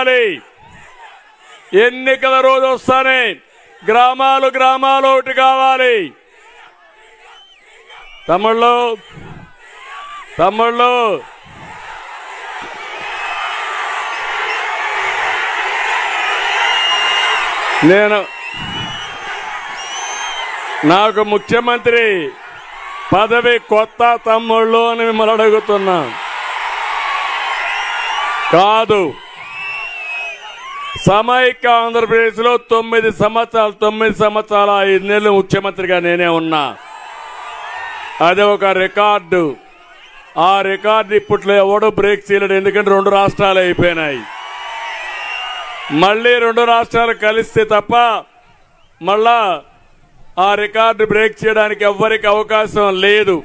కావాలి. ఎన్నికల రోజు వస్తానే గ్రామాలు ఒకటి కావాలి. తమ్ముళ్ళు నాకు ముఖ్యమంత్రి పదవి కొత్త తమ్ముళ్ళు అని మిమ్మల్ని అడుగుతున్నా. కాదు, సమైక్య ఆంధ్రప్రదేశ్ లో 9 సంవత్సరాల 5 నెలలు ముఖ్యమంత్రిగా నేనే ఉన్నా. అది ఒక రికార్డు. ఆ రికార్డు ఇప్పట్లో ఎవడో బ్రేక్ చేయలేడు. ఎందుకంటే 2 రాష్ట్రాలు అయిపోయినాయి. మళ్ళీ 2 రాష్ట్రాలు కలిస్తే తప్ప మళ్ళా ఆ రికార్డు బ్రేక్ చేయడానికి ఎవ్వరికి అవకాశం లేదు.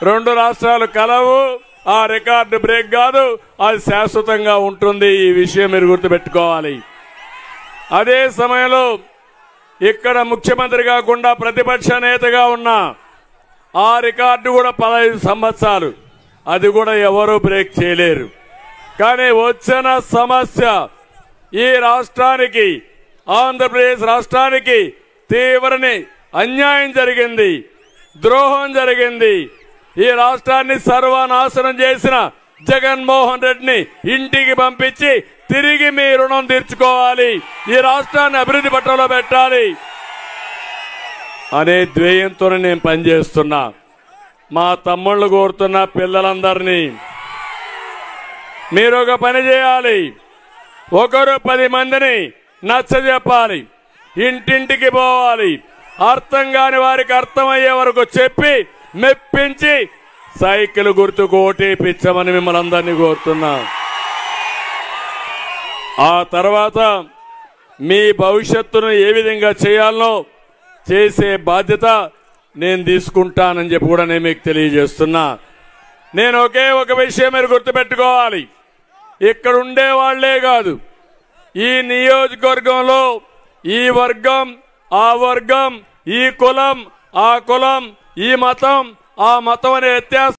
2 రాష్ట్రాలు కలవు. ఆ రికార్డు బ్రేక్ కాదు, అది శాశ్వతంగా ఉంటుంది. ఈ విషయం మీరు గుర్తుపెట్టుకోవాలి. అదే సమయంలో ఇక్కడ ముఖ్యమంత్రి కాకుండా ప్రతిపక్ష నేతగా ఉన్నా ఆ రికార్డు కూడా 15 సంవత్సరాలు. అది కూడా ఎవరూ బ్రేక్ చేయలేరు. కానీ వచ్చిన సమస్య ఈ రాష్ట్రానికి, ఆంధ్రప్రదేశ్ రాష్ట్రానికి తీవ్రని అన్యాయం జరిగింది, ద్రోహం జరిగింది. ఈ రాష్ట్రాన్ని సర్వనాశనం చేసిన జగన్మోహన్ రెడ్డిని ఇంటికి పంపించి తిరిగి మీ రుణం తీర్చుకోవాలి, ఈ రాష్ట్రాన్ని అభివృద్ధి పట్టంలో పెట్టాలి అనే ధ్యేయంతోనే నేను పనిచేస్తున్నా. మా తమ్ముళ్ళు కోరుతున్న పిల్లలందరినీ మీరు ఒక పని చేయాలి. ఒకరు 10 మందిని నచ్చజెప్పాలి, ఇంటింటికి పోవాలి, అర్థం కాని వారికి అర్థమయ్యే వరకు చెప్పి మెప్పించి సైకిల్ గుర్తుకు ఓటేపించమని మిమ్మల్ని అందరినీ కోరుతున్నా. ఆ తర్వాత మీ భవిష్యత్తును ఏ విధంగా చేయాలనో చేసే బాధ్యత నేను తీసుకుంటానని చెప్పి కూడా నేను మీకు తెలియజేస్తున్నా. నేను ఒక విషయం మీరు గుర్తుపెట్టుకోవాలి. ఇక్కడ ఉండే వాళ్లే కాదు, ఈ నియోజకవర్గంలో ఈ వర్గం ఆ వర్గం, ఈ కులం ఆ కులం, ఈ మతం ఆ మతం అనే వ్యత్యాసం